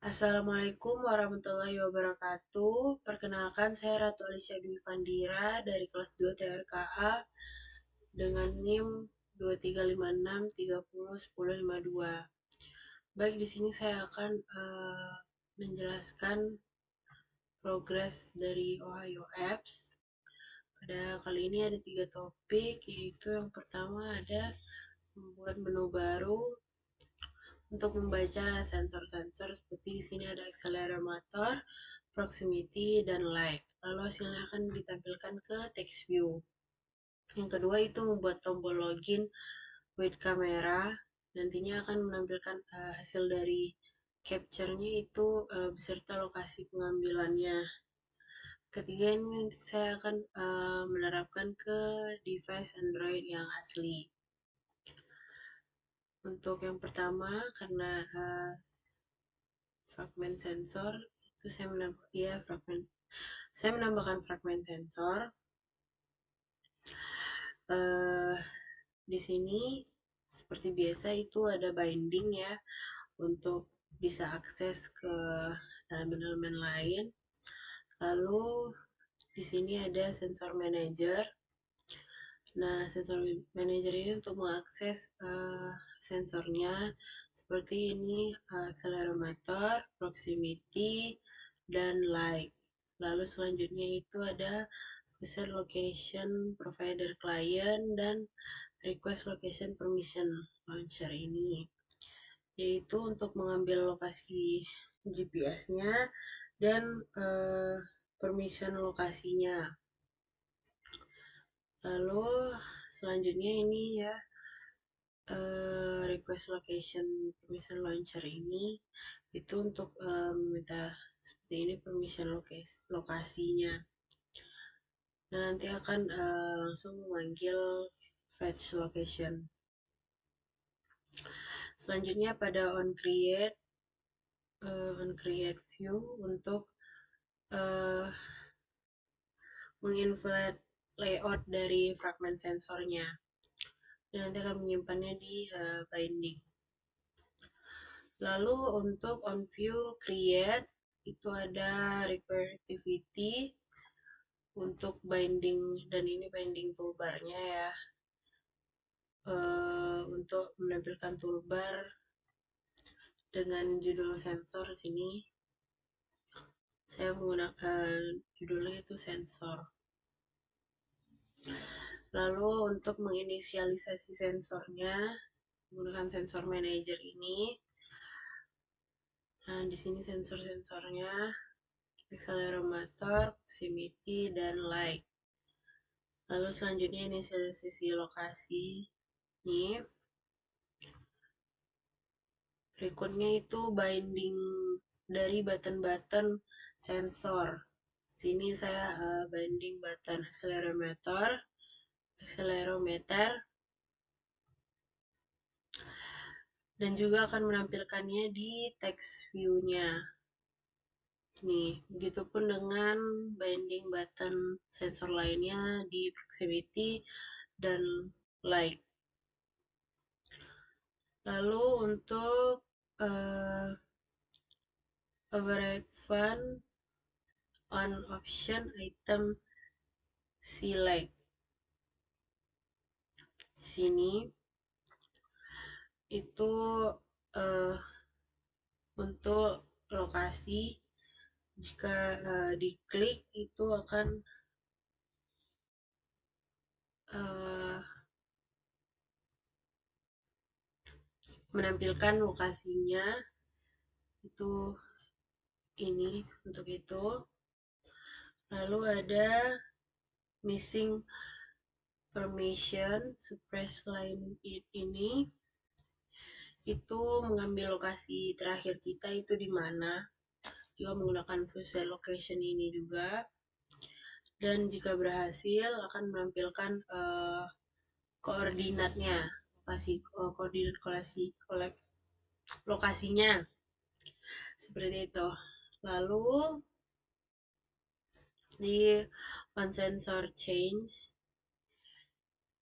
Assalamualaikum warahmatullahi wabarakatuh. Perkenalkan, saya Ratu Alicia Dwi Fandira dari kelas 2 TRKA dengan NIM 2356301052. Baik, di sini saya akan menjelaskan progres dari Ohio Apps. Pada kali ini ada 3 topik, yaitu yang pertama ada membuat menu baru untuk membaca sensor-sensor seperti di sini ada accelerometer, proximity, dan like. Lalu hasilnya akan ditampilkan ke text view. Yang kedua itu membuat tombol login with camera. Nantinya akan menampilkan hasil dari capture-nya itu beserta lokasi pengambilannya. Ketiga ini saya akan menerapkan ke device Android yang asli. Untuk yang pertama, karena fragment sensor itu saya menambahkan fragment sensor. Di sini seperti biasa itu ada binding ya untuk bisa akses ke elemen-elemen lain. Lalu di sini ada sensor manager. Nah, sensor manager ini untuk mengakses sensornya seperti ini, accelerometer, proximity, dan like. Lalu selanjutnya itu ada user location provider client dan request location permission launcher ini, yaitu untuk mengambil lokasi GPS-nya dan permission lokasinya. Lalu selanjutnya ini ya request location permission launcher ini itu untuk meminta seperti ini permission lokasinya. Dan nanti akan langsung memanggil fetch location. Selanjutnya pada on create view untuk menginflate layout dari fragment sensornya. Dan nanti akan menyimpannya di binding. Lalu untuk on view create itu ada recursitivity untuk binding, dan ini binding toolbarnya ya. Untuk menampilkan toolbar dengan judul sensor sini saya menggunakan judulnya itu sensor. Lalu untuk menginisialisasi sensornya menggunakan sensor manager ini. Nah, di sini sensor-sensornya accelerometer, proximity, dan like. Lalu selanjutnya inisialisasi lokasi. Ini berikutnya itu binding dari button-button sensor. Sini saya binding button accelerometer, dan juga akan menampilkannya di text view-nya. Nih, begitupun dengan binding button sensor lainnya di proximity dan like. Lalu untuk override fun on option item select. Di sini itu untuk lokasi, jika diklik itu akan menampilkan lokasinya itu ini untuk itu. Lalu ada missing permission suppress line ini itu mengambil lokasi terakhir kita itu di mana, juga menggunakan user location ini juga. Dan jika berhasil akan menampilkan koordinatnya, koordinat lokasinya seperti itu. Lalu di on sensor change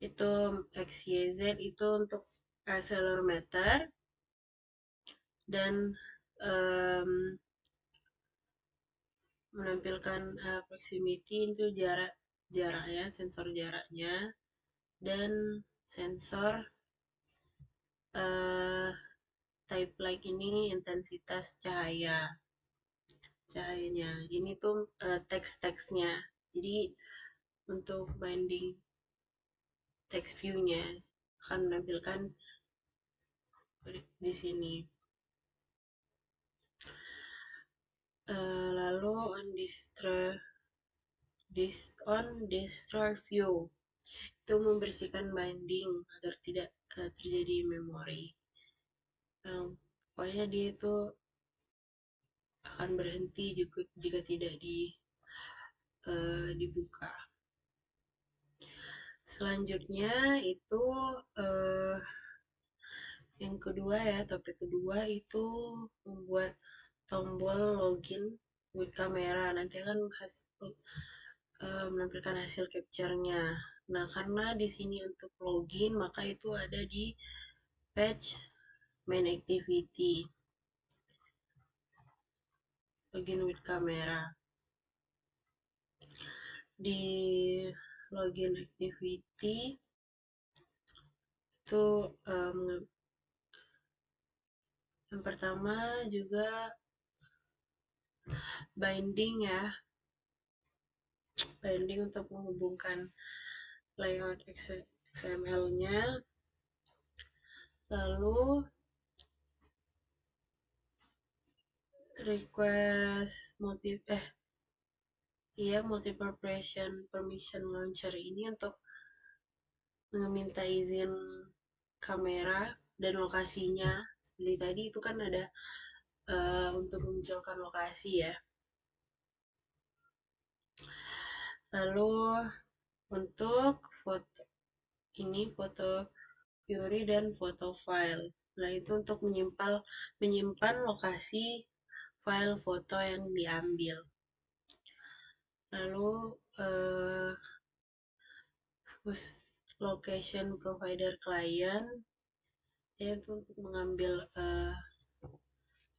itu XYZ itu untuk accelerometer dan um, menampilkan proximity itu jaraknya, sensor jaraknya, dan sensor type light ini intensitas cahayanya. Ini tuh teks-teksnya. Jadi untuk binding text view-nya akan menampilkan di sini. Lalu on destroy view itu membersihkan binding agar tidak terjadi memori. Pokoknya dia itu akan berhenti jika tidak dibuka. Selanjutnya itu yang kedua ya, topik kedua itu membuat tombol login with camera. Nanti akan menampilkan hasil capture-nya. Nah, karena di sini untuk login, maka itu ada di page main activity. Login with camera. Di login activity itu yang pertama juga binding ya, binding untuk menghubungkan layout XML-nya, lalu request multiple permission launcher ini untuk meminta izin kamera dan lokasinya. Seperti tadi itu kan ada untuk memunculkan lokasi ya. Lalu untuk foto query dan foto file. Nah, itu untuk menyimpan lokasi file foto yang diambil. Lalu location provider client yaitu untuk mengambil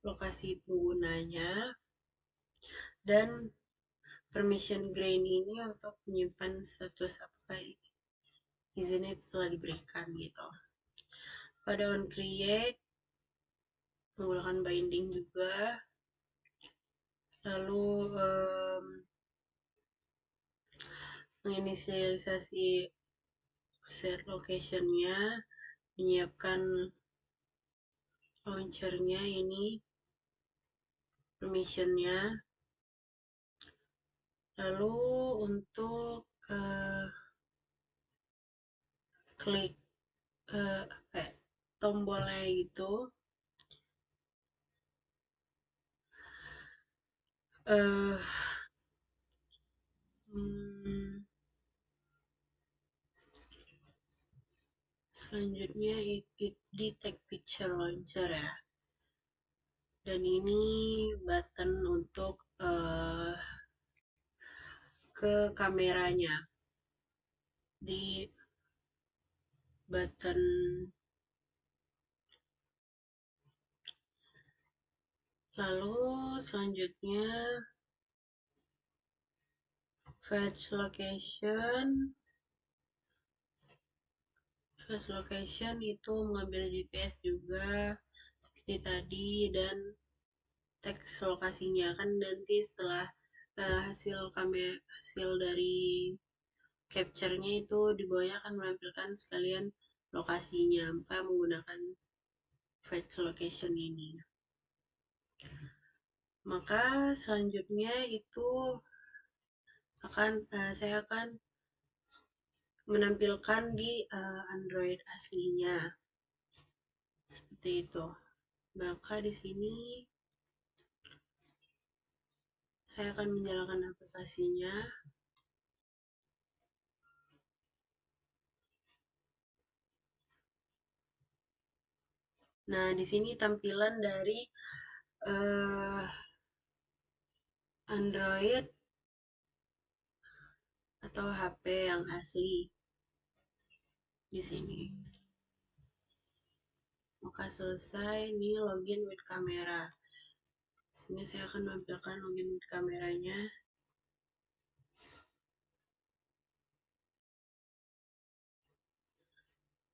lokasi penggunanya, dan permission grain ini untuk menyimpan status apakah izinnya telah diberikan gitu. Pada on create menggunakan binding juga. Lalu menginisialisasi set location-nya, menyiapkan launcher-nya ini, permission-nya. Lalu untuk klik tombolnya gitu, selanjutnya di take picture launcher ya, dan ini button untuk ke kameranya di button. Lalu selanjutnya fetch location itu mengambil GPS juga seperti tadi, dan teks lokasinya kan nanti setelah hasil dari capture-nya itu di bawahnya akan menampilkan sekalian lokasinya, maka menggunakan fetch location ini. Maka selanjutnya itu saya akan menampilkan di Android aslinya seperti itu. Maka di sini saya akan menjalankan aplikasinya. Nah, di sini tampilan dari Android atau HP yang asli di sini. Maka selesai, ini login with camera. Sini saya akan menampilkan login kameranya.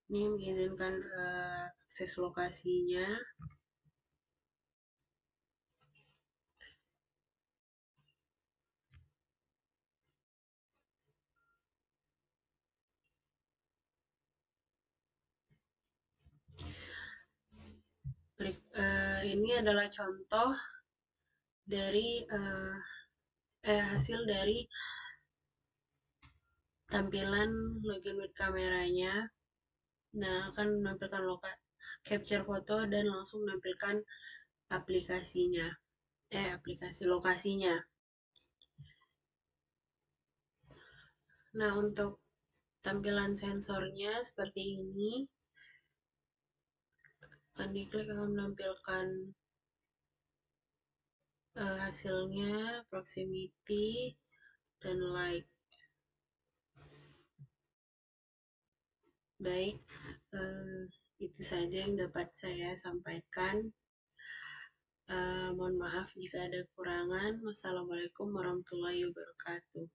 Ini mengizinkan akses lokasinya. Ini adalah contoh dari hasil dari tampilan login with kameranya. Nah, akan menampilkan capture foto dan langsung menampilkan aplikasi lokasinya. Nah, untuk tampilan sensornya seperti ini. Akan diklik akan menampilkan hasilnya, proximity, dan light. Baik, itu saja yang dapat saya sampaikan. Mohon maaf jika ada kekurangan. Wassalamualaikum warahmatullahi wabarakatuh.